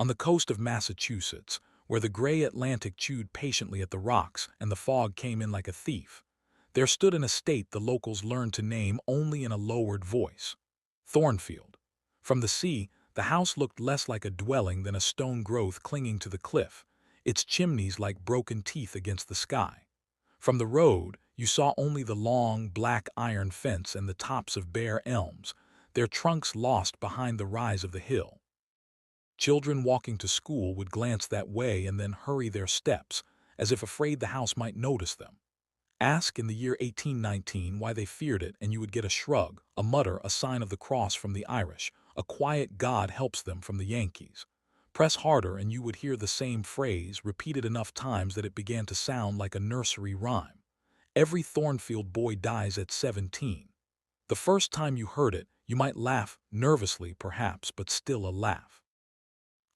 On the coast of Massachusetts, where the gray Atlantic chewed patiently at the rocks and the fog came in like a thief, there stood an estate the locals learned to name only in a lowered voice: Thornfield. From the sea, the house looked less like a dwelling than a stone growth clinging to the cliff, its chimneys like broken teeth against the sky. From the road, you saw only the long, black iron fence and the tops of bare elms, their trunks lost behind the rise of the hill. Children walking to school would glance that way and then hurry their steps, as if afraid the house might notice them. Ask in the year 1819 why they feared it, and you would get a shrug, a mutter, a sign of the cross from the Irish, a quiet God helps them from the Yankees. Press harder and you would hear the same phrase repeated enough times that it began to sound like a nursery rhyme. Every Thornfield boy dies at 17. The first time you heard it, you might laugh, nervously perhaps, but still a laugh.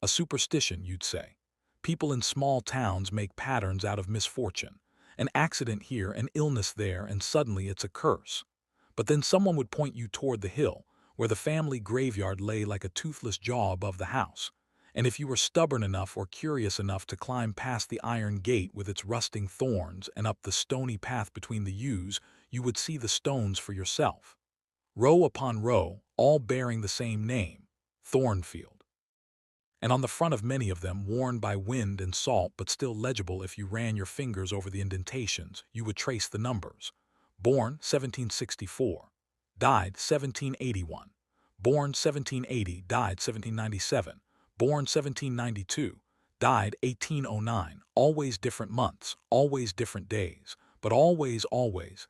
A superstition, you'd say. People in small towns make patterns out of misfortune. An accident here, an illness there, and suddenly it's a curse. But then someone would point you toward the hill, where the family graveyard lay like a toothless jaw above the house. And if you were stubborn enough or curious enough to climb past the iron gate with its rusting thorns and up the stony path between the yews, you would see the stones for yourself. Row upon row, all bearing the same name: Thornfield. And on the front of many of them, worn by wind and salt but still legible if you ran your fingers over the indentations, you would trace the numbers. Born 1764, died 1781, born 1780, died 1797, born 1792, died 1809, always different months, always different days, but always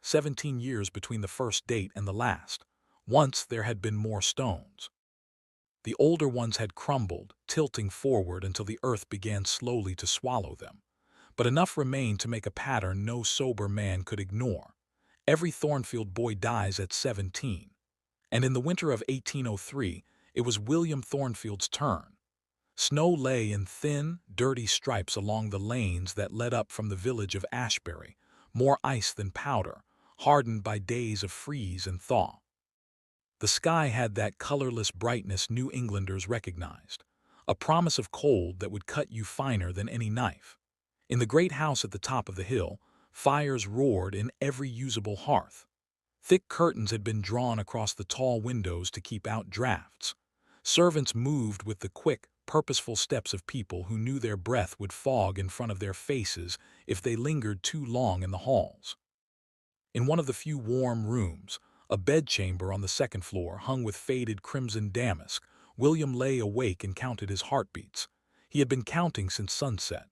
17 years between the first date and the last. Once there had been more stones. The older ones had crumbled, tilting forward until the earth began slowly to swallow them. But enough remained to make a pattern no sober man could ignore. Every Thornfield boy dies at 17. And in the winter of 1803, it was William Thornfield's turn. Snow lay in thin, dirty stripes along the lanes that led up from the village of Ashbury, more ice than powder, hardened by days of freeze and thaw. The sky had that colorless brightness New Englanders recognized, a promise of cold that would cut you finer than any knife. In the great house at the top of the hill, fires roared in every usable hearth. Thick curtains had been drawn across the tall windows to keep out drafts. Servants moved with the quick, purposeful steps of people who knew their breath would fog in front of their faces if they lingered too long in the halls. In one of the few warm rooms, a bedchamber on the second floor hung with faded crimson damask, William lay awake and counted his heartbeats. He had been counting since sunset.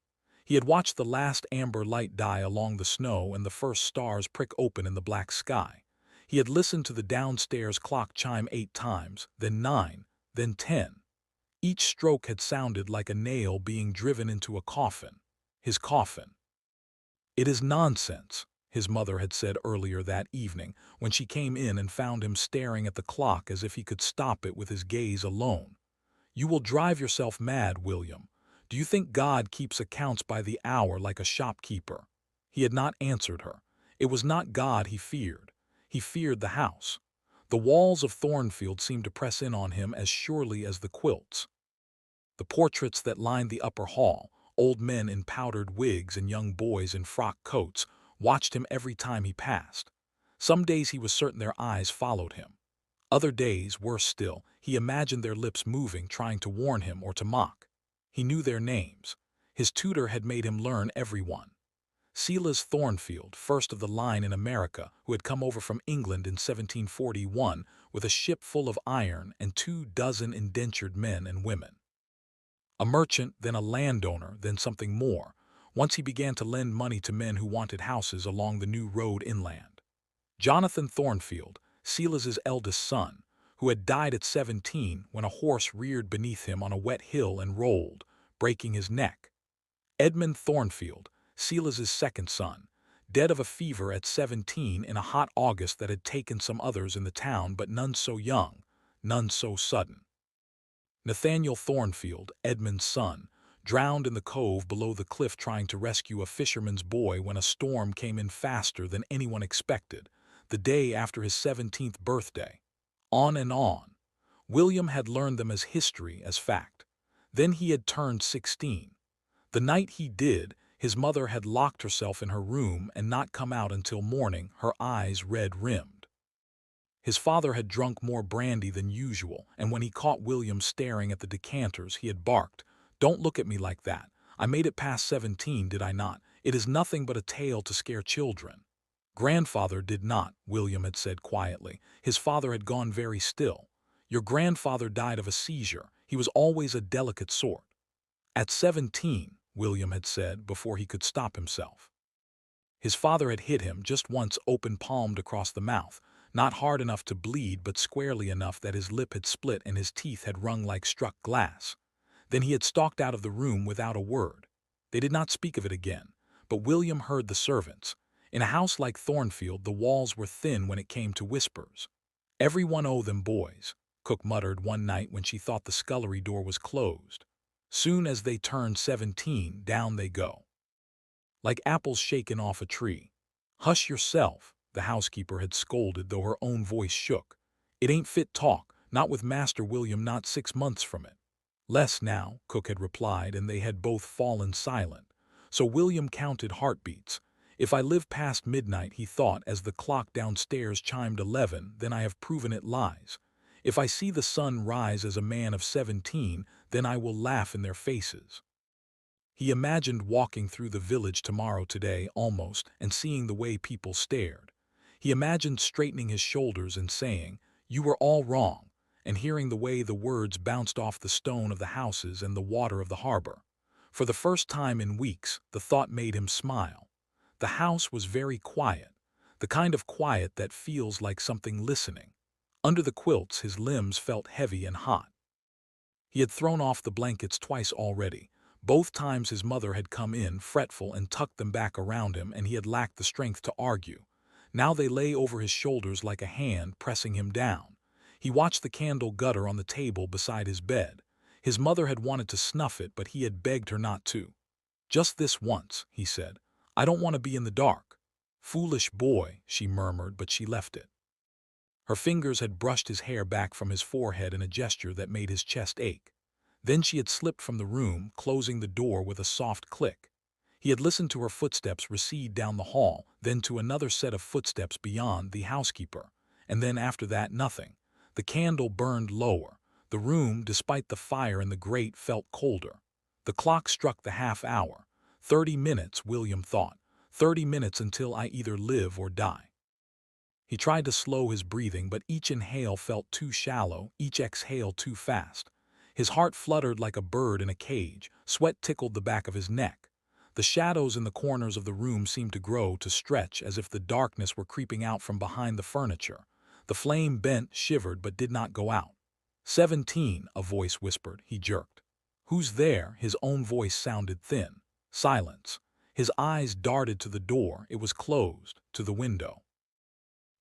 He had watched the last amber light die along the snow and the first stars prick open in the black sky. He had listened to the downstairs clock chime 8 times, then 9, then 10. Each stroke had sounded like a nail being driven into a coffin. His coffin. "It is nonsense," his mother had said earlier that evening, when she came in and found him staring at the clock as if he could stop it with his gaze alone. "You will drive yourself mad, William. Do you think God keeps accounts by the hour like a shopkeeper?" He had not answered her. It was not God he feared. He feared the house. The walls of Thornfield seemed to press in on him as surely as the quilts. The portraits that lined the upper hall, old men in powdered wigs and young boys in frock coats, watched him every time he passed. Some days he was certain their eyes followed him. Other days, worse still, he imagined their lips moving, trying to warn him or to mock. He knew their names. His tutor had made him learn every one. Silas Thornfield, first of the line in America, who had come over from England in 1741 with a ship full of iron and 24 indentured men and women. A merchant, then a landowner, then something more. Once he began to lend money to men who wanted houses along the new road inland. Jonathan Thornfield, Silas's eldest son, who had died at 17 when a horse reared beneath him on a wet hill and rolled, breaking his neck. Edmund Thornfield, Silas's second son, dead of a fever at 17 in a hot August that had taken some others in the town, but none so young, none so sudden. Nathaniel Thornfield, Edmund's son, drowned in the cove below the cliff trying to rescue a fisherman's boy when a storm came in faster than anyone expected, the day after his 17th birthday. On and on. William had learned them as history, as fact. Then he had turned 16. The night he did, his mother had locked herself in her room and not come out until morning, her eyes red-rimmed. His father had drunk more brandy than usual, and when he caught William staring at the decanters, he had barked, "Don't look at me like that. I made it past 17, did I not? It is nothing but a tale to scare children." "Grandfather did not," William had said quietly. His father had gone very still. "Your grandfather died of a seizure. He was always a delicate sort." "At 17, William had said before he could stop himself. His father had hit him just once open-palmed across the mouth, not hard enough to bleed but squarely enough that his lip had split and his teeth had rung like struck glass. Then he had stalked out of the room without a word. They did not speak of it again, but William heard the servants. In a house like Thornfield, the walls were thin when it came to whispers. "Everyone owe them boys," Cook muttered one night when she thought the scullery door was closed. "Soon as they turn 17, down they go. Like apples shaken off a tree." "Hush yourself," the housekeeper had scolded, though her own voice shook. "It ain't fit talk, not with Master William not 6 months from it." "Less now," Cook had replied, and they had both fallen silent. So William counted heartbeats. "If I live past midnight," he thought as the clock downstairs chimed 11, "then I have proven it lies. If I see the sun rise as a man of 17, then I will laugh in their faces." He imagined walking through the village tomorrow today almost and seeing the way people stared. He imagined straightening his shoulders and saying, "You were all wrong," and hearing the way the words bounced off the stone of the houses and the water of the harbor. For the first time in weeks, the thought made him smile. The house was very quiet, the kind of quiet that feels like something listening. Under the quilts, his limbs felt heavy and hot. He had thrown off the blankets twice already. Both times his mother had come in, fretful, and tucked them back around him, and he had lacked the strength to argue. Now they lay over his shoulders like a hand pressing him down. He watched the candle gutter on the table beside his bed. His mother had wanted to snuff it, but he had begged her not to. "Just this once," he said. "I don't want to be in the dark." "Foolish boy," she murmured, but she left it. Her fingers had brushed his hair back from his forehead in a gesture that made his chest ache. Then she had slipped from the room, closing the door with a soft click. He had listened to her footsteps recede down the hall, then to another set of footsteps beyond, the housekeeper, and then after that nothing. The candle burned lower. The room, despite the fire in the grate, felt colder. The clock struck the half-hour. 30 minutes, William thought. 30 minutes until I either live or die. He tried to slow his breathing, but each inhale felt too shallow, each exhale too fast. His heart fluttered like a bird in a cage. Sweat tickled the back of his neck. The shadows in the corners of the room seemed to grow, to stretch, as if the darkness were creeping out from behind the furniture. The flame bent, shivered, but did not go out. 17, a voice whispered. He jerked. "Who's there?" His own voice sounded thin. Silence. His eyes darted to the door. It was closed, to the window.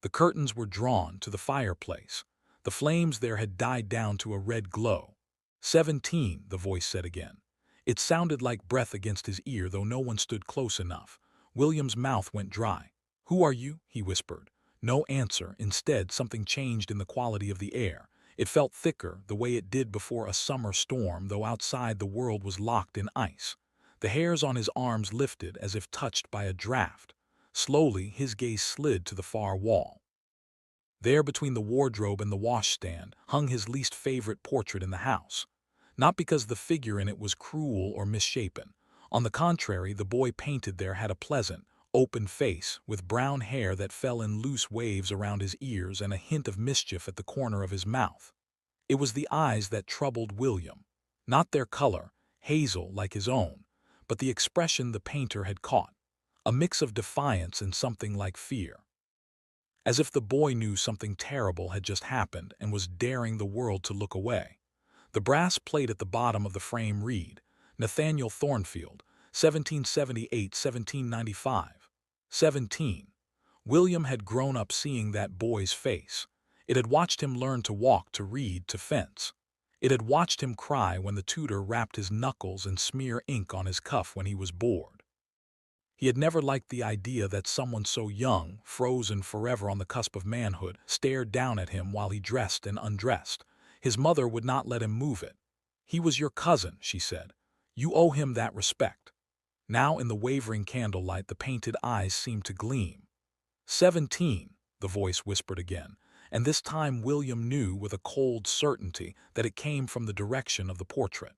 The curtains were drawn to the fireplace. The flames there had died down to a red glow. 17, the voice said again. It sounded like breath against his ear, though no one stood close enough. William's mouth went dry. "Who are you?" he whispered. No answer. Instead, something changed in the quality of the air. It felt thicker, the way it did before a summer storm, though outside the world was locked in ice. The hairs on his arms lifted as if touched by a draft. Slowly, his gaze slid to the far wall. There, between the wardrobe and the washstand, hung his least favorite portrait in the house. Not because the figure in it was cruel or misshapen. On the contrary, the boy painted there had a pleasant, open face, with brown hair that fell in loose waves around his ears and a hint of mischief at the corner of his mouth. It was the eyes that troubled William. Not their color, hazel like his own, but the expression the painter had caught. A mix of defiance and something like fear. As if the boy knew something terrible had just happened and was daring the world to look away. The brass plate at the bottom of the frame read, Nathaniel Thornfield, 1778–1795. 17. William had grown up seeing that boy's face. It had watched him learn to walk, to read, to fence. It had watched him cry when the tutor rapped his knuckles and smear ink on his cuff when he was bored. He had never liked the idea that someone so young, frozen forever on the cusp of manhood, stared down at him while he dressed and undressed. His mother would not let him move it. "He was your cousin," she said. "You owe him that respect." Now in the wavering candlelight the painted eyes seemed to gleam. 17, the voice whispered again, and this time William knew with a cold certainty that it came from the direction of the portrait.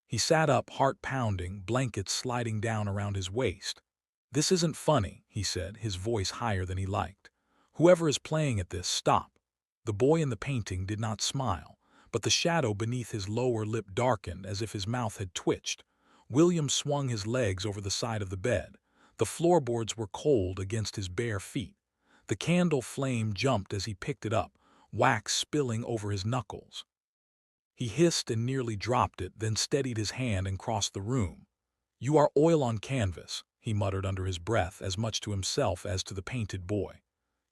He sat up, heart pounding, blankets sliding down around his waist. "This isn't funny," he said, his voice higher than he liked. "Whoever is playing at this, stop." The boy in the painting did not smile, but the shadow beneath his lower lip darkened as if his mouth had twitched. William swung his legs over the side of the bed. The floorboards were cold against his bare feet. The candle flame jumped as he picked it up, wax spilling over his knuckles. He hissed and nearly dropped it, then steadied his hand and crossed the room. "You are oil on canvas," he muttered under his breath, as much to himself as to the painted boy.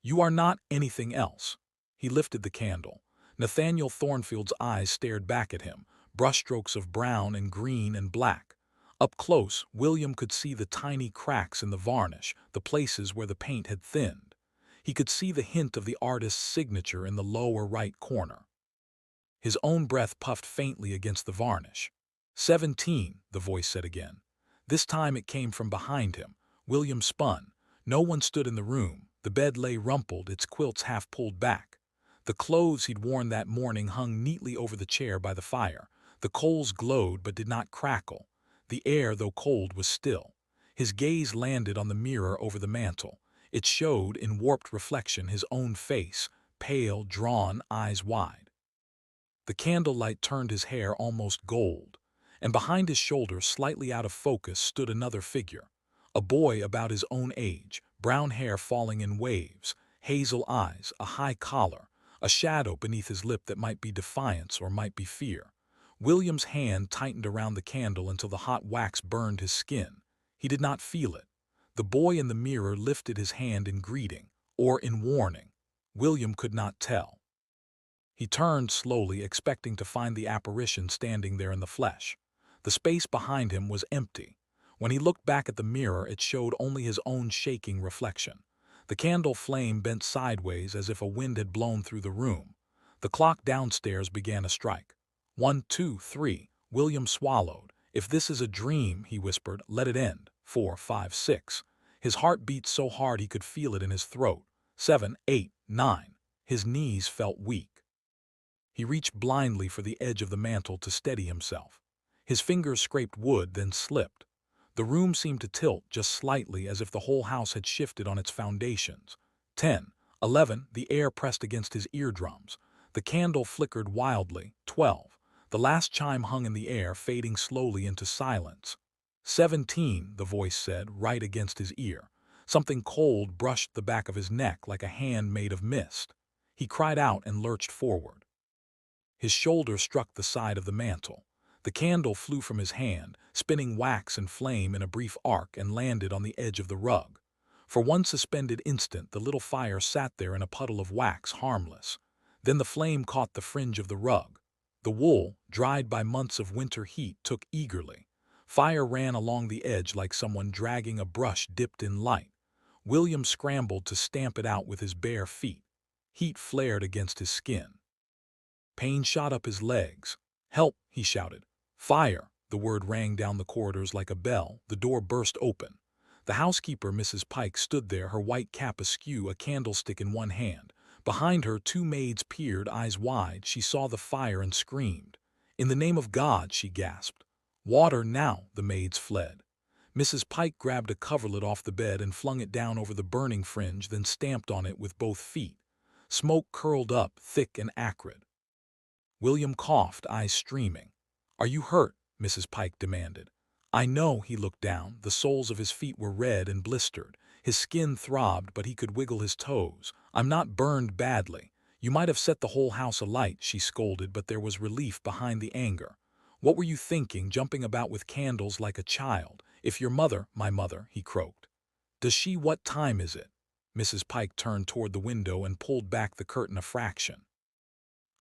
"You are not anything else." He lifted the candle. Nathaniel Thornfield's eyes stared back at him, brushstrokes of brown and green and black. Up close, William could see the tiny cracks in the varnish, the places where the paint had thinned. He could see the hint of the artist's signature in the lower right corner. His own breath puffed faintly against the varnish. 17, the voice said again. This time it came from behind him. William spun. No one stood in the room. The bed lay rumpled, its quilts half pulled back. The clothes he'd worn that morning hung neatly over the chair by the fire. The coals glowed but did not crackle. The air, though cold, was still. His gaze landed on the mirror over the mantel. It showed, in warped reflection, his own face, pale, drawn, eyes wide. The candlelight turned his hair almost gold, and behind his shoulder, slightly out of focus, stood another figure. A boy about his own age, brown hair falling in waves, hazel eyes, a high collar, a shadow beneath his lip that might be defiance or might be fear. William's hand tightened around the candle until the hot wax burned his skin. He did not feel it. The boy in the mirror lifted his hand in greeting, or in warning. William could not tell. He turned slowly, expecting to find the apparition standing there in the flesh. The space behind him was empty. When he looked back at the mirror, it showed only his own shaking reflection. The candle flame bent sideways as if a wind had blown through the room. The clock downstairs began to strike. 1, 2, 3. William swallowed. "If this is a dream," he whispered, "let it end. 4, 5, 6. His heart beat so hard he could feel it in his throat. 7, 8, 9. His knees felt weak. He reached blindly for the edge of the mantel to steady himself. His fingers scraped wood, then slipped. The room seemed to tilt just slightly, as if the whole house had shifted on its foundations. 10, 11, the air pressed against his eardrums. The candle flickered wildly. 12, the last chime hung in the air, fading slowly into silence. 17, the voice said, right against his ear. Something cold brushed the back of his neck like a hand made of mist. He cried out and lurched forward. His shoulder struck the side of the mantel. The candle flew from his hand, spinning wax and flame in a brief arc, and landed on the edge of the rug. For one suspended instant, the little fire sat there in a puddle of wax, harmless. Then the flame caught the fringe of the rug. The wool, dried by months of winter heat, took eagerly. Fire ran along the edge like someone dragging a brush dipped in light. William scrambled to stamp it out with his bare feet. Heat flared against his skin. Pain shot up his legs. "Help!" he shouted. "Fire!" The word rang down the corridors like a bell. The door burst open. The housekeeper, Mrs. Pike, stood there, her white cap askew, a candlestick in one hand. Behind her, two maids peered, eyes wide. She saw the fire and screamed. "In the name of God!" she gasped. "Water, now!" The maids fled. Mrs. Pike grabbed a coverlet off the bed and flung it down over the burning fringe, then stamped on it with both feet. Smoke curled up, thick and acrid. William coughed, eyes streaming. "Are you hurt?" Mrs. Pike demanded. "I know." He looked down. The soles of his feet were red and blistered. His skin throbbed, but he could wiggle his toes. "I'm not burned badly." "You might have set the whole house alight," she scolded, but there was relief behind the anger. "What were you thinking, jumping about with candles like a child? If your mother—" "My mother," he croaked. "Does she? What time is it?" Mrs. Pike turned toward the window and pulled back the curtain a fraction.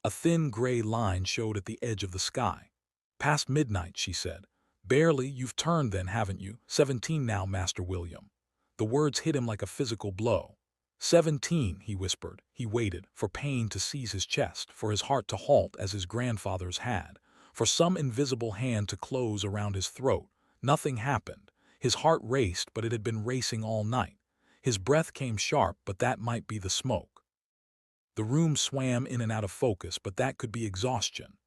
A thin gray line showed at the edge of the sky. "Past midnight," she said. "Barely. You've turned then, haven't you? 17 now, Master William." The words hit him like a physical blow. 17, he whispered. He waited, for pain to seize his chest, for his heart to halt as his grandfather's had. for some invisible hand to close around his throat. Nothing happened. His heart raced, but it had been racing all night. His breath came sharp, but that might be the smoke. The room swam in and out of focus, but that could be exhaustion.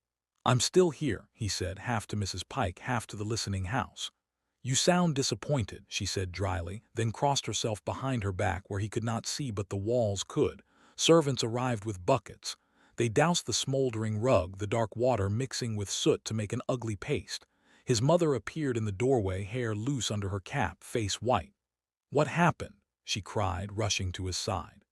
"I'm still here," he said, half to Mrs. Pike, half to the listening house. "You sound disappointed," she said dryly, then crossed herself behind her back where he could not see but the walls could. Servants arrived with buckets. They doused the smoldering rug, the dark water mixing with soot to make an ugly paste. His mother appeared in the doorway, hair loose under her cap, face white. "What happened?" she cried, rushing to his side.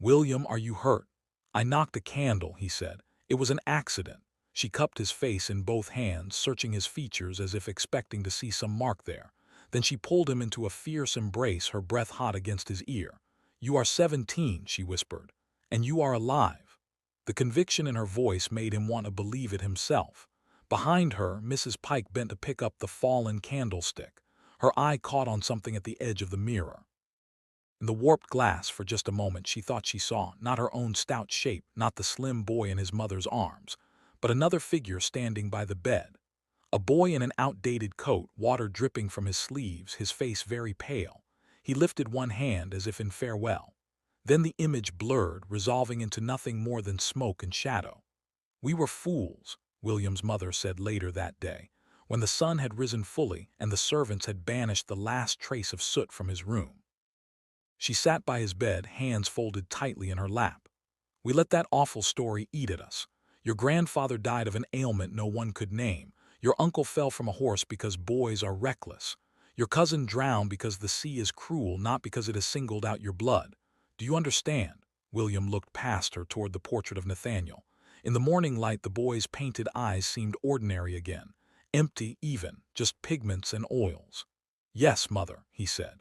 "William, are you hurt?" "I knocked a candle," he said. "It was an accident." She cupped his face in both hands, searching his features as if expecting to see some mark there. Then she pulled him into a fierce embrace, her breath hot against his ear. "You are 17, she whispered, "and you are alive." The conviction in her voice made him want to believe it himself. Behind her, Mrs. Pike bent to pick up the fallen candlestick. Her eye caught on something at the edge of the mirror. In the warped glass, for just a moment, she thought she saw, not her own stout shape, not the slim boy in his mother's arms, but another figure standing by the bed. A boy in an outdated coat, water dripping from his sleeves, his face very pale. He lifted one hand as if in farewell. Then the image blurred, resolving into nothing more than smoke and shadow. "We were fools," William's mother said later that day, when the sun had risen fully and the servants had banished the last trace of soot from his room. She sat by his bed, hands folded tightly in her lap. "We let that awful story eat at us. Your grandfather died of an ailment no one could name. Your uncle fell from a horse because boys are reckless. Your cousin drowned because the sea is cruel, not because it has singled out your blood. Do you understand?" William looked past her toward the portrait of Nathaniel. In the morning light, the boy's painted eyes seemed ordinary again, empty even, just pigments and oils. "Yes, mother," he said.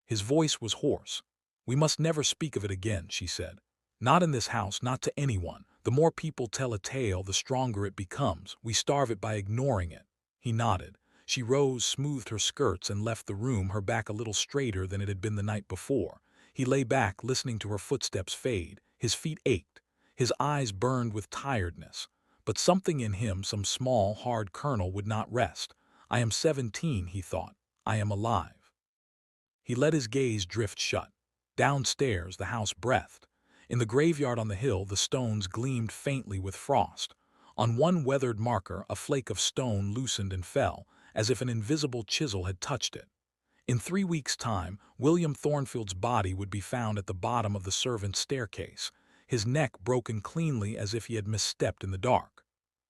His voice was hoarse. "We must never speak of it again," she said. "Not in this house, not to anyone. The more people tell a tale, the stronger it becomes. We starve it by ignoring it." He nodded. She rose, smoothed her skirts, and left the room, her back a little straighter than it had been the night before. He lay back, listening to her footsteps fade. His feet ached. His eyes burned with tiredness. But something in him, some small, hard kernel, would not rest. "I am 17, he thought. "I am alive." He let his gaze drift shut. Downstairs, the house breathed. In the graveyard on the hill, the stones gleamed faintly with frost. On one weathered marker, a flake of stone loosened and fell, as if an invisible chisel had touched it. In 3 weeks' time, William Thornfield's body would be found at the bottom of the servants' staircase, his neck broken cleanly as if he had misstepped in the dark.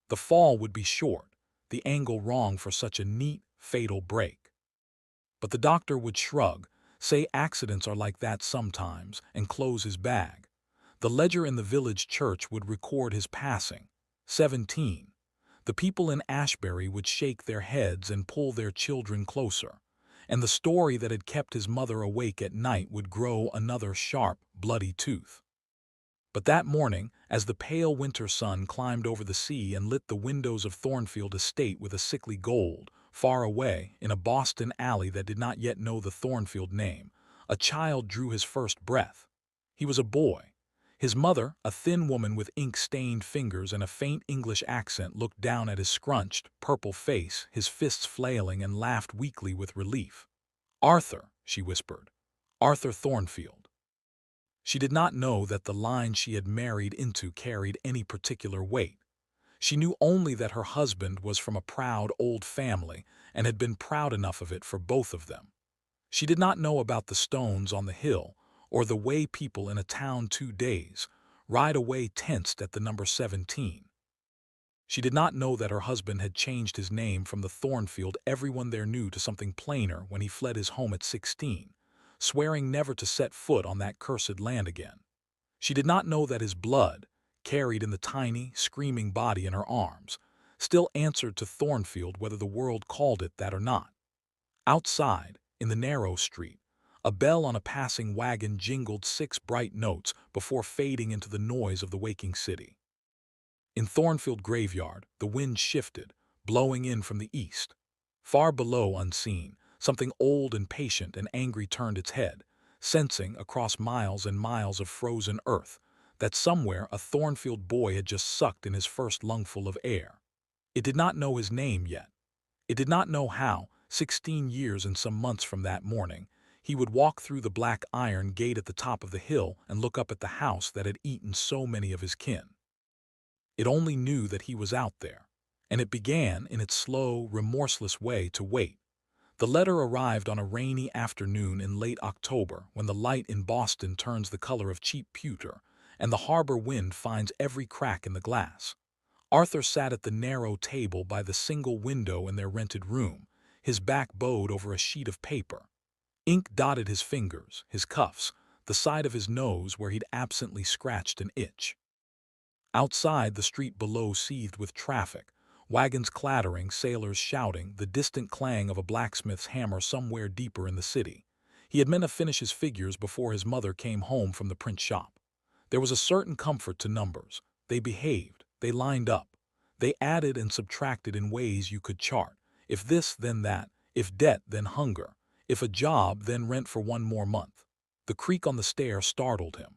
The fall would be short, the angle wrong for such a neat, fatal break. But the doctor would shrug, say accidents are like that sometimes, and close his bag. The ledger in the village church would record his passing. 17. The people in Ashbury would shake their heads and pull their children closer. And the story that had kept his mother awake at night would grow another sharp, bloody tooth. But that morning, as the pale winter sun climbed over the sea and lit the windows of Thornfield estate with a sickly gold, far away, in a Boston alley that did not yet know the Thornfield name, a child drew his first breath. He was a boy. His mother, a thin woman with ink-stained fingers and a faint English accent, looked down at his scrunched, purple face, his fists flailing, and laughed weakly with relief. "Arthur," she whispered. "Arthur Thornfield." She did not know that the line she had married into carried any particular weight. She knew only that her husband was from a proud old family and had been proud enough of it for both of them. She did not know about the stones on the hill or the way people in a town 2 days ride away tensed at the number 17. She did not know that her husband had changed his name from the Thornfield everyone there knew to something plainer when he fled his home at 16, swearing never to set foot on that cursed land again. She did not know that his blood, carried in the tiny, screaming body in her arms, still answered to Thornfield whether the world called it that or not. Outside, in the narrow street, a bell on a passing wagon jingled 6 bright notes before fading into the noise of the waking city. In Thornfield graveyard, the wind shifted, blowing in from the east. Far below, unseen, something old and patient and angry turned its head, sensing, across miles and miles of frozen earth, that somewhere a Thornfield boy had just sucked in his first lungful of air. It did not know his name yet. It did not know how, 16 years and some months from that morning, he would walk through the black iron gate at the top of the hill and look up at the house that had eaten so many of his kin. It only knew that he was out there, and it began, in its slow, remorseless way, to wait. The letter arrived on a rainy afternoon in late October, when the light in Boston turns the color of cheap pewter, and the harbor wind finds every crack in the glass. Arthur sat at the narrow table by the single window in their rented room, his back bowed over a sheet of paper. Ink dotted his fingers, his cuffs, the side of his nose where he'd absently scratched an itch. Outside, the street below seethed with traffic, wagons clattering, sailors shouting, the distant clang of a blacksmith's hammer somewhere deeper in the city. He had meant to finish his figures before his mother came home from the print shop. There was a certain comfort to numbers. They behaved, they lined up. They added and subtracted in ways you could chart. If this, then that. If debt, then hunger. If a job, then rent for one more month. The creak on the stair startled him.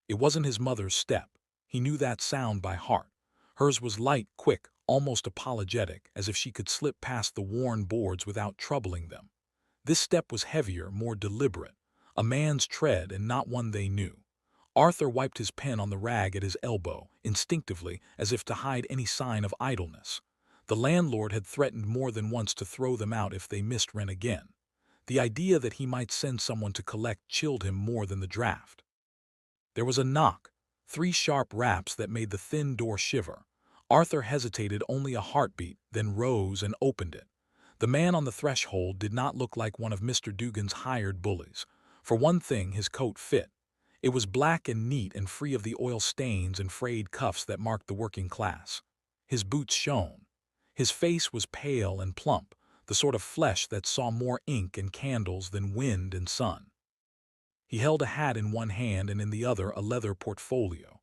It wasn't his mother's step. He knew that sound by heart. Hers was light, quick, almost apologetic, as if she could slip past the worn boards without troubling them. This step was heavier, more deliberate, a man's tread and not one they knew. Arthur wiped his pen on the rag at his elbow, instinctively, as if to hide any sign of idleness. The landlord had threatened more than once to throw them out if they missed rent again. The idea that he might send someone to collect chilled him more than the draft. There was a knock, 3 sharp raps that made the thin door shiver. Arthur hesitated only a heartbeat, then rose and opened it. The man on the threshold did not look like one of Mr. Dugan's hired bullies. For one thing, his coat fit. It was black and neat and free of the oil stains and frayed cuffs that marked the working class. His boots shone. His face was pale and plump, the sort of flesh that saw more ink and candles than wind and sun. He held a hat in one hand and in the other a leather portfolio.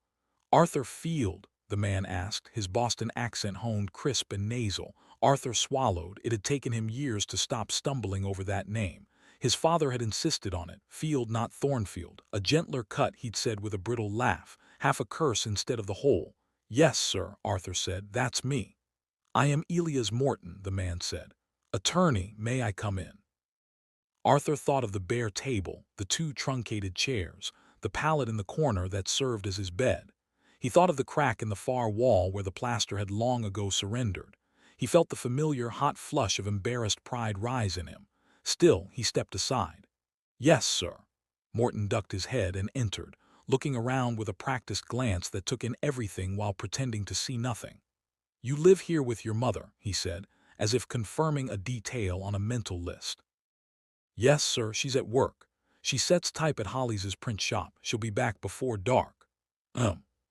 "Arthur Field?" the man asked, his Boston accent honed crisp and nasal. Arthur swallowed. It had taken him years to stop stumbling over that name. His father had insisted on it. Field, not Thornfield. A gentler cut, he'd said with a brittle laugh, half a curse instead of the whole. "Yes, sir," Arthur said, "that's me." "I am Elias Morton," the man said. "Attorney, may I come in?" Arthur thought of the bare table, the 2 truncated chairs, the pallet in the corner that served as his bed. He thought of the crack in the far wall where the plaster had long ago surrendered. He felt the familiar hot flush of embarrassed pride rise in him. Still, he stepped aside. "Yes, sir." Morton ducked his head and entered, looking around with a practiced glance that took in everything while pretending to see nothing. "You live here with your mother," he said, as if confirming a detail on a mental list. "Yes, sir, she's at work. She sets type at Hollis's print shop. She'll be back before dark."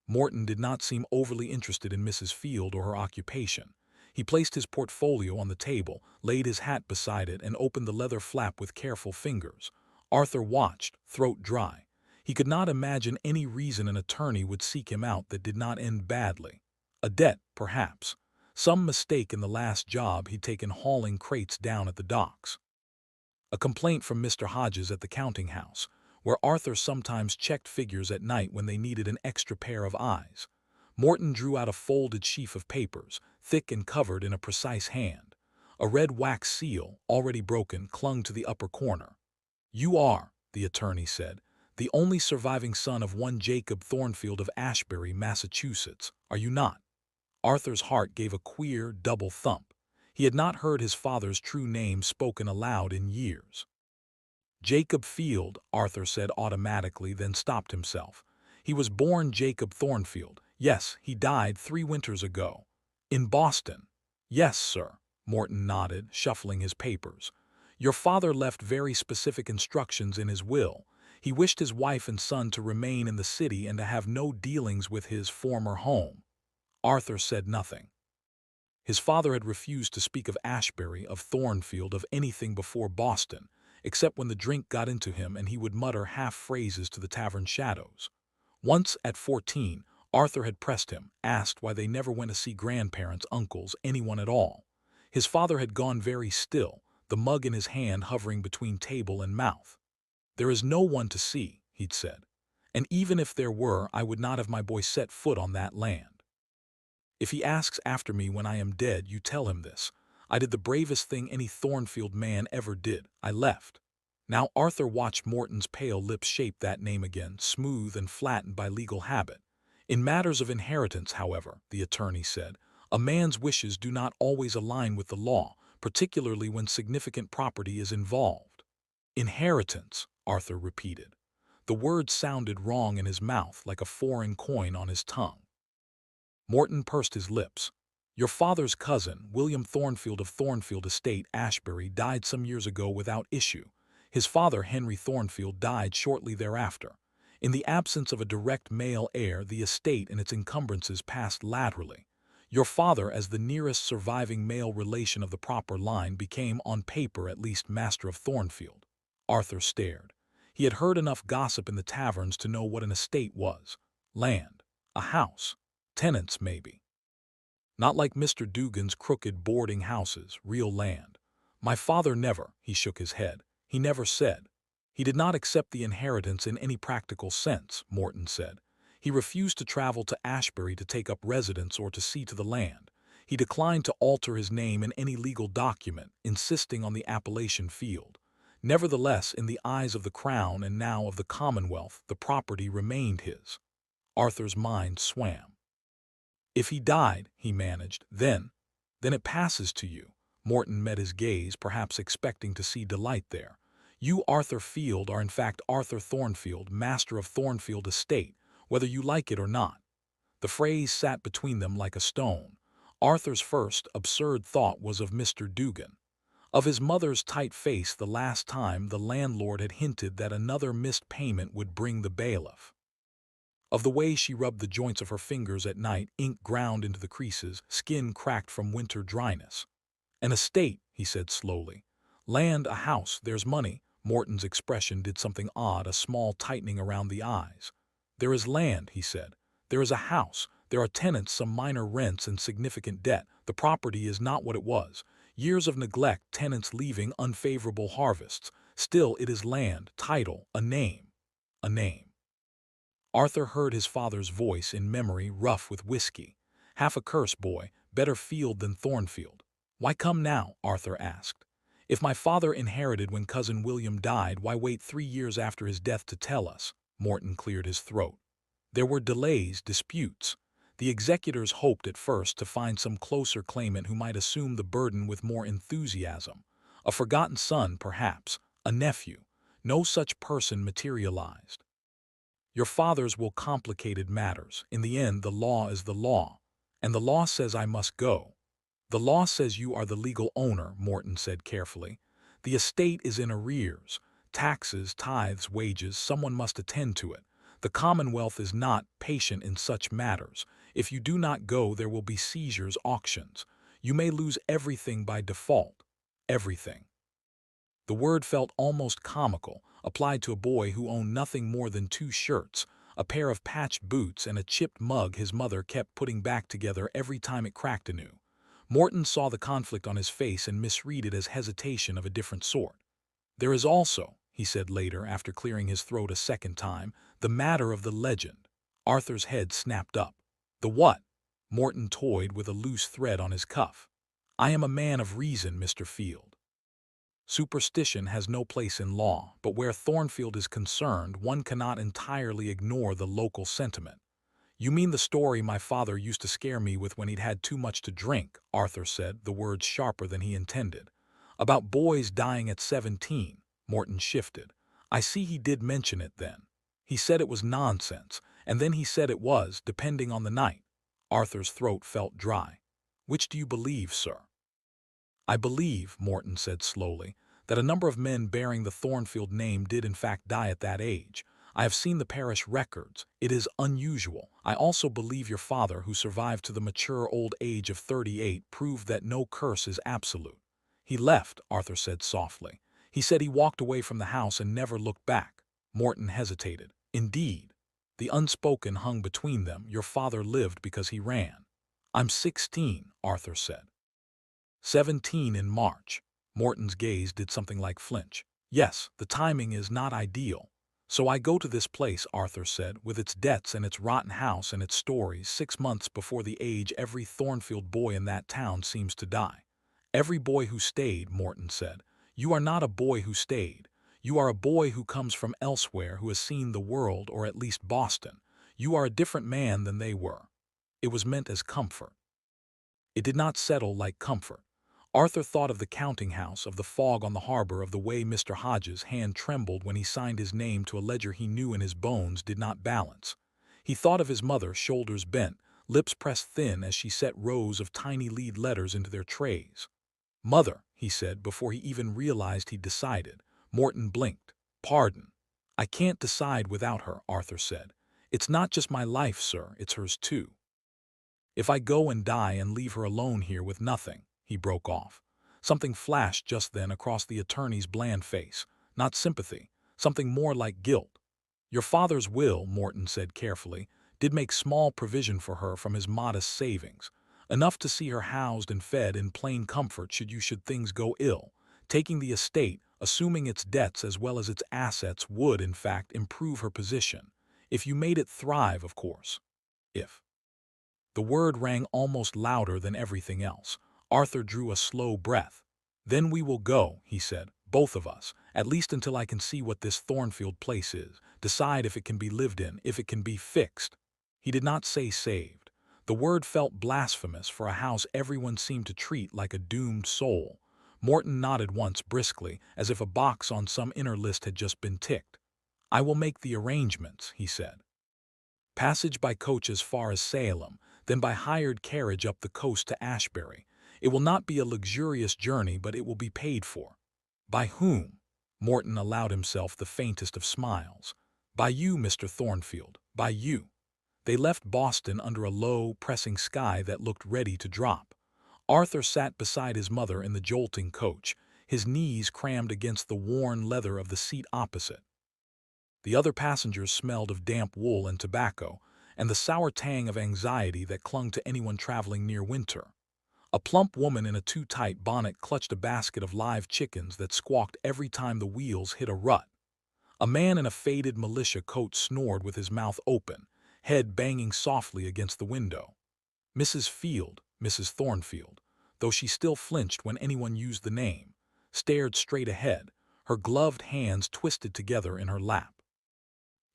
Morton did not seem overly interested in Mrs. Field or her occupation. He placed his portfolio on the table, laid his hat beside it, and opened the leather flap with careful fingers. Arthur watched, throat dry. He could not imagine any reason an attorney would seek him out that did not end badly. A debt, perhaps. Some mistake in the last job he'd taken hauling crates down at the docks. A complaint from Mr. Hodges at the counting house, where Arthur sometimes checked figures at night when they needed an extra pair of eyes. Morton drew out a folded sheaf of papers, thick and covered in a precise hand. A red wax seal, already broken, clung to the upper corner. "You are," the attorney said, "the only surviving son of one Jacob Thornfield of Ashbury, Massachusetts, are you not?" Arthur's heart gave a queer, double thump. He had not heard his father's true name spoken aloud in years. "Jacob Field," Arthur said automatically, then stopped himself. "He was born Jacob Thornfield. Yes, he died 3 winters ago." "In Boston?" "Yes, sir." Morton nodded, shuffling his papers. "Your father left very specific instructions in his will. He wished his wife and son to remain in the city and to have no dealings with his former home." Arthur said nothing. His father had refused to speak of Ashbury, of Thornfield, of anything before Boston, except when the drink got into him and he would mutter half-phrases to the tavern shadows. Once, at 14, Arthur had pressed him, asked why they never went to see grandparents, uncles, anyone at all. His father had gone very still, the mug in his hand hovering between table and mouth. "There is no one to see," he'd said. "And even if there were, I would not have my boy set foot on that land." If he asks after me when I am dead, you tell him this. I did the bravest thing any Thornfield man ever did. I left." Now Arthur watched Morton's pale lips shape that name again, smooth and flattened by legal habit. "In matters of inheritance, however," the attorney said, "a man's wishes do not always align with the law, particularly when significant property is involved." "Inheritance," Arthur repeated. The word sounded wrong in his mouth, like a foreign coin on his tongue. Morton pursed his lips. "Your father's cousin, William Thornfield of Thornfield Estate, Ashbury, died some years ago without issue. His father, Henry Thornfield, died shortly thereafter. In the absence of a direct male heir, the estate and its encumbrances passed laterally. Your father, as the nearest surviving male relation of the proper line, became, on paper at least, master of Thornfield." Arthur stared. He had heard enough gossip in the taverns to know what an estate was. Land. A house. Tenants, maybe. Not like Mr. Dugan's crooked boarding houses, real land. "My father never," he shook his head. "He never said." "He did not accept the inheritance in any practical sense," Morton said. "He refused to travel to Ashbury to take up residence or to see to the land. He declined to alter his name in any legal document, insisting on the appellation Field. Nevertheless, in the eyes of the Crown and now of the Commonwealth, the property remained his." Arthur's mind swam. "If he died," he managed, then it passes to you." Morton met his gaze, perhaps expecting to see delight there. "You, Arthur Field, are in fact Arthur Thornfield, master of Thornfield Estate, whether you like it or not." The phrase sat between them like a stone. Arthur's first, absurd thought was of Mr. Dugan. Of his mother's tight face the last time the landlord had hinted that another missed payment would bring the bailiff. Of the way she rubbed the joints of her fingers at night, ink ground into the creases, skin cracked from winter dryness. "An estate," he said slowly. "Land, a house, there's money." Morton's expression did something odd, a small tightening around the eyes. "There is land," he said. "There is a house. There are tenants, some minor rents, and significant debt. The property is not what it was. Years of neglect, tenants leaving, unfavorable harvests. Still, it is land, title, a name. A name." Arthur heard his father's voice in memory, rough with whiskey. "Half a curse, boy. Better Field than Thornfield." "Why come now?" Arthur asked. "If my father inherited when cousin William died, why wait 3 years after his death to tell us?" Morton cleared his throat. "There were delays, disputes. The executors hoped at first to find some closer claimant who might assume the burden with more enthusiasm. A forgotten son, perhaps, a nephew. No such person materialized. Your father's will complicated matters. In the end, the law is the law. And the law says I must go." "The law says you are the legal owner," Morton said carefully. "The estate is in arrears. Taxes, tithes, wages, someone must attend to it. The Commonwealth is not patient in such matters. If you do not go, there will be seizures, auctions. You may lose everything by default. Everything." The word felt almost comical, applied to a boy who owned nothing more than 2 shirts, a pair of patched boots, and a chipped mug his mother kept putting back together every time it cracked anew. Morton saw the conflict on his face and misread it as hesitation of a different sort. "There is also," he said later, after clearing his throat a second time, "the matter of the legend." Arthur's head snapped up. "The what?" Morton toyed with a loose thread on his cuff. "I am a man of reason, Mr. Field. Superstition has no place in law, but where Thornfield is concerned, one cannot entirely ignore the local sentiment." "You mean the story my father used to scare me with when he'd had too much to drink," Arthur said, the words sharper than he intended. "About boys dying at 17. Morton shifted. "I see he did mention it then. He said it was nonsense, and then he said it was, depending on the night." Arthur's throat felt dry. "Which do you believe, sir?" "I believe," Morton said slowly, "that a number of men bearing the Thornfield name did in fact die at that age. I have seen the parish records. It is unusual. I also believe your father, who survived to the mature old age of 38, proved that no curse is absolute." "He left," Arthur said softly. "He said he walked away from the house and never looked back." Morton hesitated. "Indeed." The unspoken hung between them. "Your father lived because he ran." "I'm 16, Arthur said. 17 in March." Morton's gaze did something like flinch. "Yes, the timing is not ideal." "So I go to this place," Arthur said, "with its debts and its rotten house and its stories, 6 months before the age every Thornfield boy in that town seems to die." "Every boy who stayed," Morton said. "You are not a boy who stayed. You are a boy who comes from elsewhere, who has seen the world, or at least Boston. You are a different man than they were." It was meant as comfort. It did not settle like comfort. Arthur thought of the counting house, of the fog on the harbor, of the way Mr. Hodges' hand trembled when he signed his name to a ledger he knew in his bones did not balance. He thought of his mother, shoulders bent, lips pressed thin as she set rows of tiny lead letters into their trays. "Mother," he said before he even realized he'd decided. Morton blinked. "Pardon." "I can't decide without her," Arthur said. "It's not just my life, sir, it's hers too. If I go and die and leave her alone here with nothing—" He broke off. Something flashed just then across the attorney's bland face. Not sympathy, something more like guilt. "Your father's will," Morton said carefully, "did make small provision for her from his modest savings. Enough to see her housed and fed in plain comfort should things go ill. Taking the estate, assuming its debts as well as its assets, would, in fact, improve her position. If you made it thrive, of course. If." The word rang almost louder than everything else. Arthur drew a slow breath. "Then we will go," he said, "both of us, at least until I can see what this Thornfield place is, decide if it can be lived in, if it can be fixed." He did not say saved. The word felt blasphemous for a house everyone seemed to treat like a doomed soul. Morton nodded once briskly, as if a box on some inner list had just been ticked. "I will make the arrangements," he said. "Passage by coach as far as Salem, then by hired carriage up the coast to Ashbury. It will not be a luxurious journey, but it will be paid for." "By whom?" Morton allowed himself the faintest of smiles. "By you, Mr. Thornfield, by you." They left Boston under a low, pressing sky that looked ready to drop. Arthur sat beside his mother in the jolting coach, his knees crammed against the worn leather of the seat opposite. The other passengers smelled of damp wool and tobacco, and the sour tang of anxiety that clung to anyone traveling near winter. A plump woman in a too-tight bonnet clutched a basket of live chickens that squawked every time the wheels hit a rut. A man in a faded militia coat snored with his mouth open, head banging softly against the window. Mrs. Thornfield, though she still flinched when anyone used the name, stared straight ahead, her gloved hands twisted together in her lap.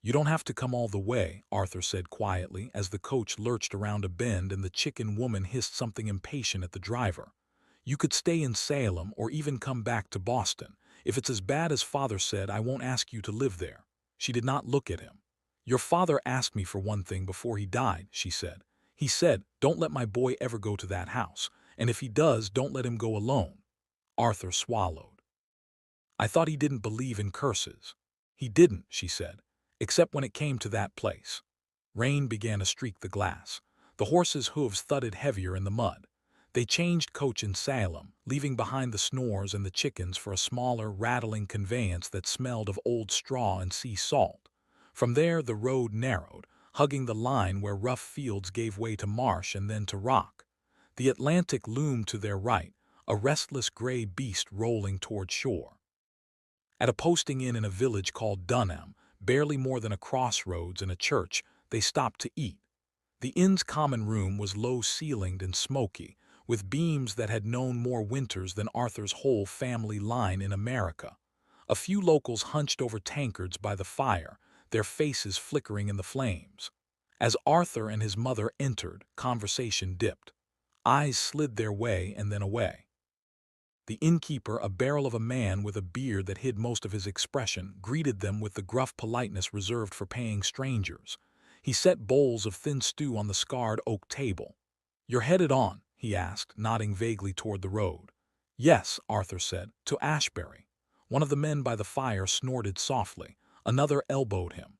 "You don't have to come all the way," Arthur said quietly as the coach lurched around a bend and the chicken woman hissed something impatient at the driver. "You could stay in Salem or even come back to Boston. If it's as bad as Father said, I won't ask you to live there." She did not look at him. "Your father asked me for one thing before he died," she said. "He said, 'Don't let my boy ever go to that house, and if he does, don't let him go alone.'" Arthur swallowed. "I thought he didn't believe in curses." "He didn't," she said, "except when it came to that place." Rain began to streak the glass. The horses' hooves thudded heavier in the mud. They changed coach in Salem, leaving behind the snores and the chickens for a smaller, rattling conveyance that smelled of old straw and sea salt. From there the road narrowed, hugging the line where rough fields gave way to marsh and then to rock. The Atlantic loomed to their right, a restless gray beast rolling toward shore. At a posting inn in a village called Dunham, barely more than a crossroads and a church, they stopped to eat. The inn's common room was low-ceilinged and smoky, with beams that had known more winters than Arthur's whole family line in America. A few locals hunched over tankards by the fire, their faces flickering in the flames. As Arthur and his mother entered, conversation dipped. Eyes slid their way and then away. The innkeeper, a barrel of a man with a beard that hid most of his expression, greeted them with the gruff politeness reserved for paying strangers. He set bowls of thin stew on the scarred oak table. "You're headed on?" he asked, nodding vaguely toward the road. "Yes," Arthur said, "to Ashbury." One of the men by the fire snorted softly. Another elbowed him.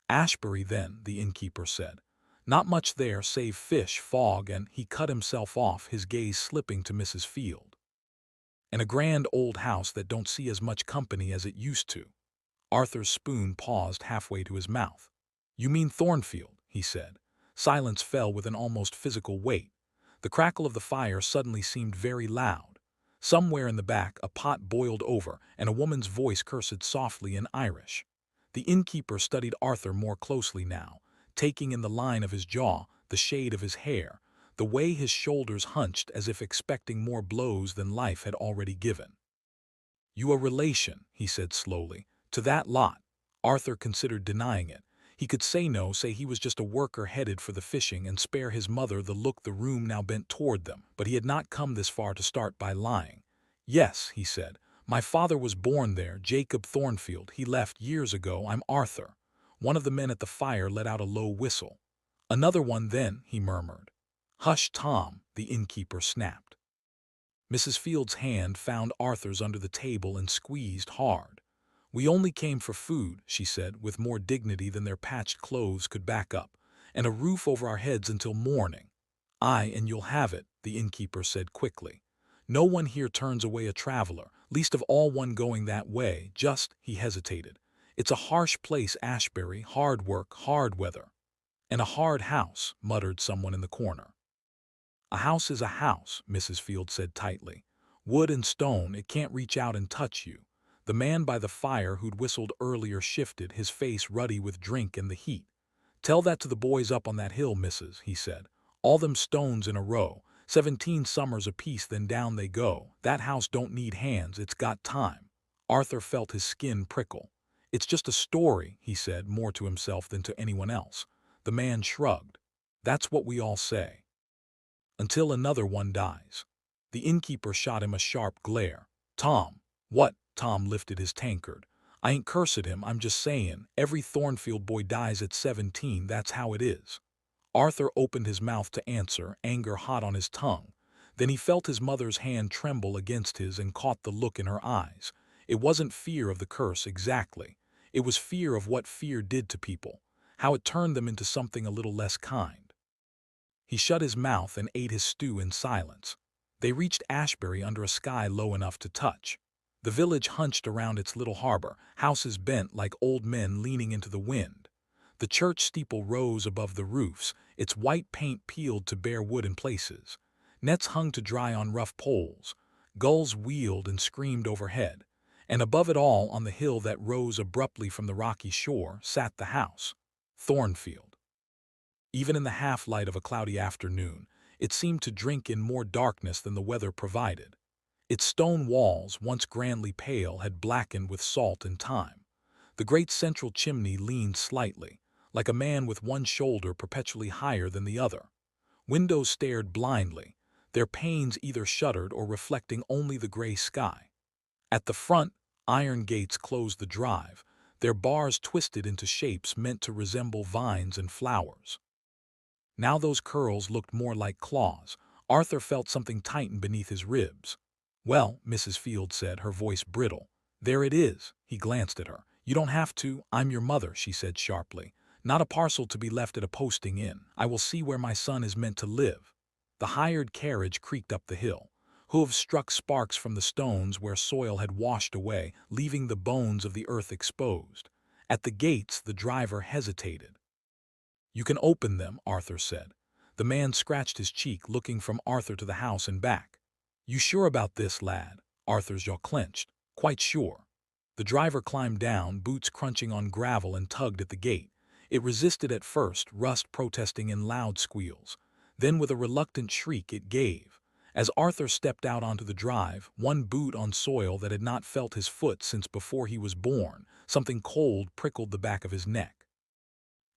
"Ashbury, then," the innkeeper said. "Not much there save fish, fog, and—" He cut himself off, his gaze slipping to Mrs. Field. "And a grand old house that don't see as much company as it used to." Arthur's spoon paused halfway to his mouth. "You mean Thornfield," he said. Silence fell with an almost physical weight. The crackle of the fire suddenly seemed very loud. Somewhere in the back, a pot boiled over, and a woman's voice cursed softly in Irish. The innkeeper studied Arthur more closely now, taking in the line of his jaw, the shade of his hair, the way his shoulders hunched as if expecting more blows than life had already given. "You a relation," he said slowly, "to that lot." Arthur considered denying it. He could say no, say he was just a worker headed for the fishing and spare his mother the look the room now bent toward them, but he had not come this far to start by lying. "Yes," he said, "my father was born there, Jacob Thornfield. He left years ago. I'm Arthur." One of the men at the fire let out a low whistle. "Another one then," he murmured. "Hush, Tom," the innkeeper snapped. Mrs. Field's hand found Arthur's under the table and squeezed hard. "We only came for food," she said, with more dignity than their patched clothes could back up, "and a roof over our heads until morning." "Aye, and you'll have it," the innkeeper said quickly. "No one here turns away a traveler, least of all one going that way, just," he hesitated. "It's a harsh place, Ashbury, hard work, hard weather." "And a hard house," muttered someone in the corner. "A house is a house," Mrs. Field said tightly. "Wood and stone, it can't reach out and touch you." The man by the fire who'd whistled earlier shifted, his face ruddy with drink and the heat. "Tell that to the boys up on that hill, missus," he said. "All them stones in a row, 17 summers apiece, then down they go. That house don't need hands, it's got time." Arthur felt his skin prickle. "It's just a story," he said, more to himself than to anyone else. The man shrugged. "That's what we all say. Until another one dies." The innkeeper shot him a sharp glare. "Tom." "What?" Tom lifted his tankard. "I ain't cursed him, I'm just sayin', every Thornfield boy dies at 17, that's how it is." Arthur opened his mouth to answer, anger hot on his tongue. Then he felt his mother's hand tremble against his and caught the look in her eyes. It wasn't fear of the curse exactly. It was fear of what fear did to people, how it turned them into something a little less kind. He shut his mouth and ate his stew in silence. They reached Ashbury under a sky low enough to touch. The village hunched around its little harbor, houses bent like old men leaning into the wind. The church steeple rose above the roofs, its white paint peeled to bare wood in places. Nets hung to dry on rough poles. Gulls wheeled and screamed overhead. And above it all, on the hill that rose abruptly from the rocky shore, sat the house, Thornfield. Even in the half-light of a cloudy afternoon, it seemed to drink in more darkness than the weather provided. Its stone walls, once grandly pale, had blackened with salt and time. The great central chimney leaned slightly, like a man with one shoulder perpetually higher than the other. Windows stared blindly, their panes either shuttered or reflecting only the gray sky. At the front, iron gates closed the drive, their bars twisted into shapes meant to resemble vines and flowers. Now those curls looked more like claws. Arthur felt something tighten beneath his ribs. "Well," Mrs. Field said, her voice brittle. "There it is." He glanced at her. "You don't have to. I'm your mother," she said sharply. "Not a parcel to be left at a posting inn. I will see where my son is meant to live." The hired carriage creaked up the hill. Hooves struck sparks from the stones where soil had washed away, leaving the bones of the earth exposed. At the gates, the driver hesitated. "You can open them," Arthur said. The man scratched his cheek, looking from Arthur to the house and back. "You sure about this, lad?" Arthur's jaw clenched. "Quite sure." The driver climbed down, boots crunching on gravel, and tugged at the gate. It resisted at first, rust protesting in loud squeals. Then with a reluctant shriek it gave. As Arthur stepped out onto the drive, one boot on soil that had not felt his foot since before he was born, something cold prickled the back of his neck.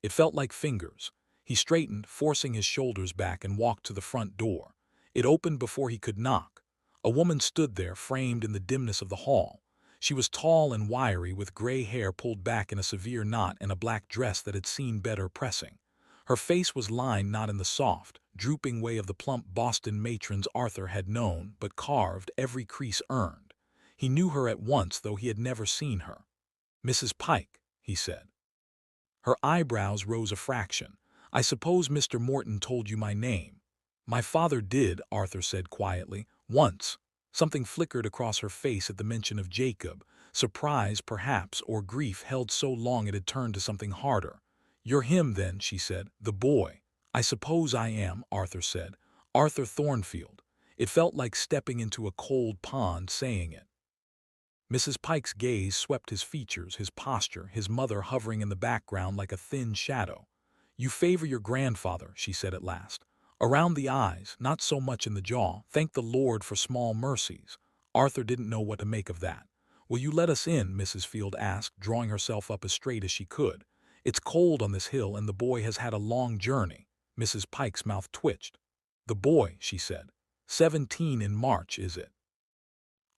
It felt like fingers. He straightened, forcing his shoulders back, and walked to the front door. It opened before he could knock. A woman stood there, framed in the dimness of the hall. She was tall and wiry, with gray hair pulled back in a severe knot and a black dress that had seen better pressing. Her face was lined not in the soft, drooping way of the plump Boston matrons Arthur had known, but carved, every crease earned. He knew her at once, though he had never seen her. "Mrs. Pike," he said. Her eyebrows rose a fraction. "I suppose Mr. Morton told you my name." "My father did," Arthur said quietly. "Once." Something flickered across her face at the mention of Jacob. Surprise, perhaps, or grief held so long it had turned to something harder. "You're him, then," she said. "The boy." "I suppose I am," Arthur said. "Arthur Thornfield." It felt like stepping into a cold pond saying it. Mrs. Pike's gaze swept his features, his posture, his mother hovering in the background like a thin shadow. "You favor your grandfather," she said at last. "Around the eyes, not so much in the jaw. Thank the Lord for small mercies." Arthur didn't know what to make of that. "Will you let us in?" Mrs. Field asked, drawing herself up as straight as she could. "It's cold on this hill and the boy has had a long journey." Mrs. Pike's mouth twitched. "The boy," she said. 17 in March, is it?"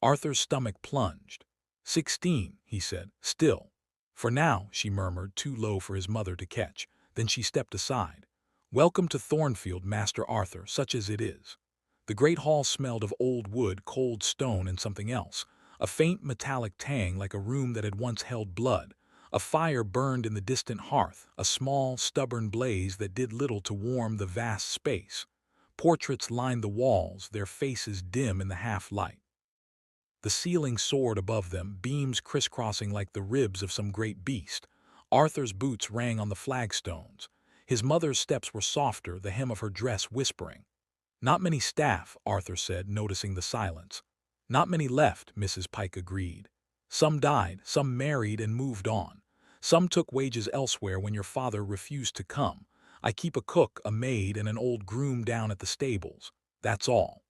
Arthur's stomach plunged. 16, he said, still. "For now," she murmured, too low for his mother to catch. Then she stepped aside. "Welcome to Thornfield, Master Arthur, such as it is." The great hall smelled of old wood, cold stone, and something else. A faint metallic tang like a room that had once held blood. A fire burned in the distant hearth, a small, stubborn blaze that did little to warm the vast space. Portraits lined the walls, their faces dim in the half-light. The ceiling soared above them, beams crisscrossing like the ribs of some great beast. Arthur's boots rang on the flagstones. His mother's steps were softer, the hem of her dress whispering. "Not many staff," Arthur said, noticing the silence. "Not many left," Mrs. Pike agreed. "Some died, some married and moved on. Some took wages elsewhere when your father refused to come. I keep a cook, a maid, and an old groom down at the stables. That's all."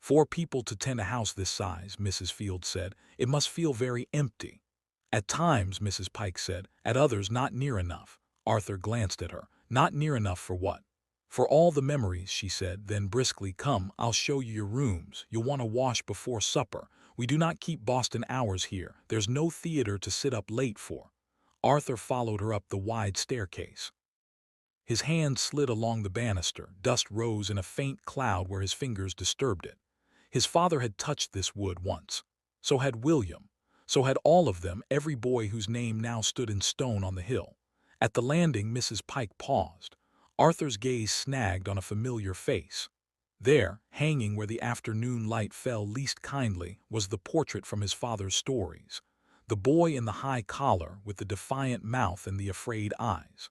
"4 people to tend a house this size," Mrs. Field said. "It must feel very empty." "At times," Mrs. Pike said. "At others, not near enough." Arthur glanced at her. "Not near enough for what?" "For all the memories," she said. Then briskly, "Come, I'll show you your rooms. You'll want to wash before supper. We do not keep Boston hours here. There's no theater to sit up late for." Arthur followed her up the wide staircase. His hand slid along the banister. Dust rose in a faint cloud where his fingers disturbed it. His father had touched this wood once. So had William. So had all of them, every boy whose name now stood in stone on the hill. At the landing, Mrs. Pike paused. Arthur's gaze snagged on a familiar face. There, hanging where the afternoon light fell least kindly, was the portrait from his father's stories. The boy in the high collar, with the defiant mouth and the afraid eyes.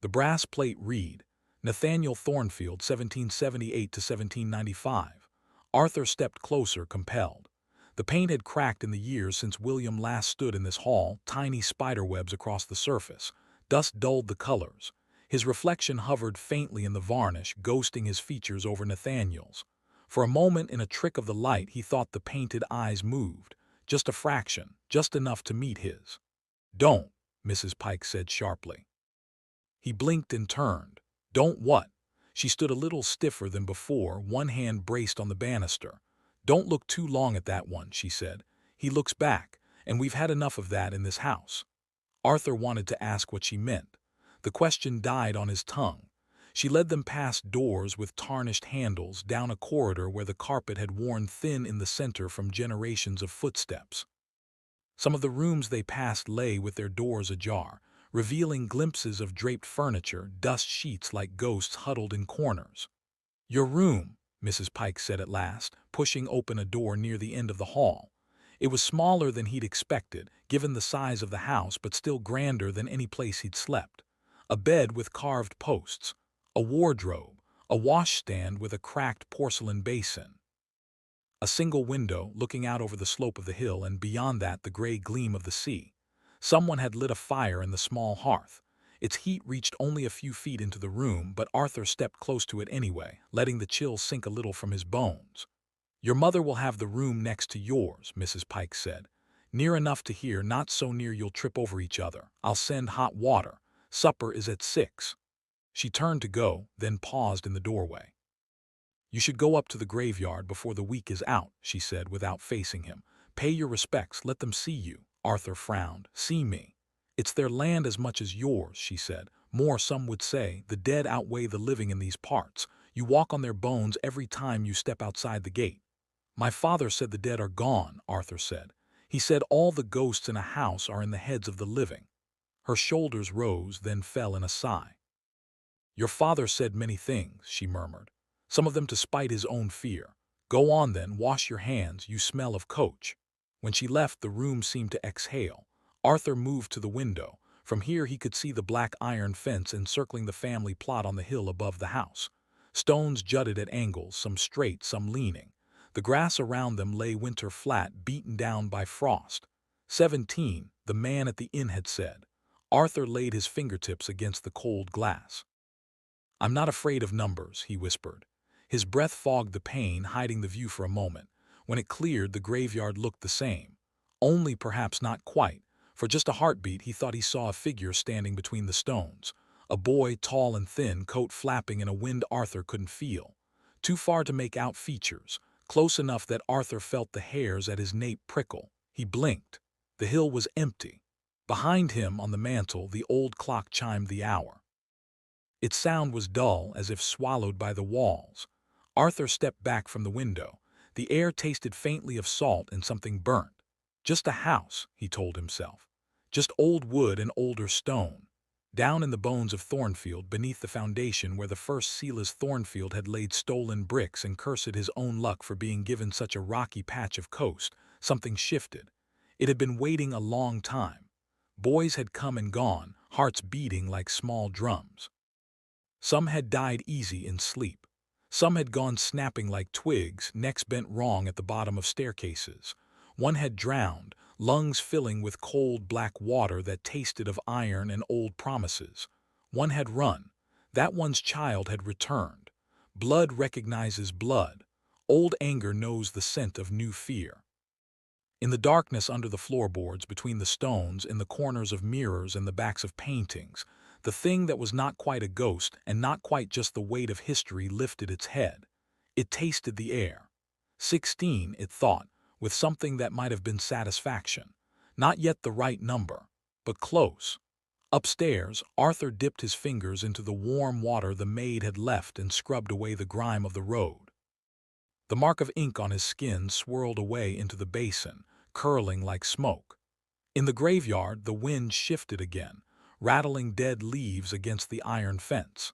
The brass plate read, "Nathaniel Thornfield, 1778 to 1795. Arthur stepped closer, compelled. The paint had cracked in the years since William last stood in this hall, tiny spiderwebs across the surface. Dust dulled the colors. His reflection hovered faintly in the varnish, ghosting his features over Nathaniel's. For a moment, in a trick of the light, he thought the painted eyes moved. Just a fraction, just enough to meet his. "Don't," Mrs. Pike said sharply. He blinked and turned. "Don't what?" She stood a little stiffer than before, one hand braced on the banister. "Don't look too long at that one," she said. "He looks back, and we've had enough of that in this house." Arthur wanted to ask what she meant. The question died on his tongue. She led them past doors with tarnished handles, down a corridor where the carpet had worn thin in the center from generations of footsteps. Some of the rooms they passed lay with their doors ajar, revealing glimpses of draped furniture, dust sheets like ghosts huddled in corners. "Your room," Mrs. Pike said at last, pushing open a door near the end of the hall. It was smaller than he'd expected, given the size of the house, but still grander than any place he'd slept. A bed with carved posts, a wardrobe, a washstand with a cracked porcelain basin. A single window looking out over the slope of the hill, and beyond that the gray gleam of the sea. Someone had lit a fire in the small hearth. Its heat reached only a few feet into the room, but Arthur stepped close to it anyway, letting the chill sink a little from his bones. "Your mother will have the room next to yours," Mrs. Pike said. "Near enough to hear, not so near you'll trip over each other. I'll send hot water. Supper is at 6. She turned to go, then paused in the doorway. "You should go up to the graveyard before the week is out," she said without facing him. "Pay your respects, let them see you." Arthur frowned. "See me?" "It's their land as much as yours," she said. "More, some would say. The dead outweigh the living in these parts. You walk on their bones every time you step outside the gate." "My father said the dead are gone," Arthur said. "He said all the ghosts in a house are in the heads of the living." Her shoulders rose, then fell in a sigh. "Your father said many things," she murmured. "Some of them to spite his own fear. Go on then, wash your hands, you smell of coach." When she left, the room seemed to exhale. Arthur moved to the window. From here he could see the black iron fence encircling the family plot on the hill above the house. Stones jutted at angles, some straight, some leaning. The grass around them lay winter flat, beaten down by frost. 17, the man at the inn had said. Arthur laid his fingertips against the cold glass. "I'm not afraid of numbers," he whispered. His breath fogged the pain, hiding the view for a moment. When it cleared, the graveyard looked the same. Only perhaps not quite. For just a heartbeat, he thought he saw a figure standing between the stones. A boy, tall and thin, coat flapping in a wind Arthur couldn't feel. Too far to make out features, close enough that Arthur felt the hairs at his nape prickle. He blinked. The hill was empty. Behind him, on the mantel, the old clock chimed the hour. Its sound was dull, as if swallowed by the walls. Arthur stepped back from the window. The air tasted faintly of salt and something burnt. Just a house, he told himself. Just old wood and older stone. Down in the bones of Thornfield, beneath the foundation where the first Silas Thornfield had laid stolen bricks and cursed his own luck for being given such a rocky patch of coast, something shifted. It had been waiting a long time. Boys had come and gone, hearts beating like small drums. Some had died easy in sleep. Some had gone snapping like twigs, necks bent wrong at the bottom of staircases. One had drowned, lungs filling with cold black water that tasted of iron and old promises. One had run. That one's child had returned. Blood recognizes blood. Old anger knows the scent of new fear. In the darkness under the floorboards, between the stones, in the corners of mirrors and the backs of paintings, the thing that was not quite a ghost and not quite just the weight of history lifted its head. It tasted the air. 16, it thought, with something that might have been satisfaction. Not yet the right number, but close. Upstairs, Arthur dipped his fingers into the warm water the maid had left and scrubbed away the grime of the road. The mark of ink on his skin swirled away into the basin, curling like smoke. In the graveyard, the wind shifted again, rattling dead leaves against the iron fence.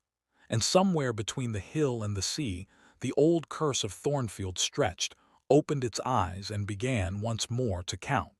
And somewhere between the hill and the sea, the old curse of Thornfield stretched, opened its eyes, and began once more to count.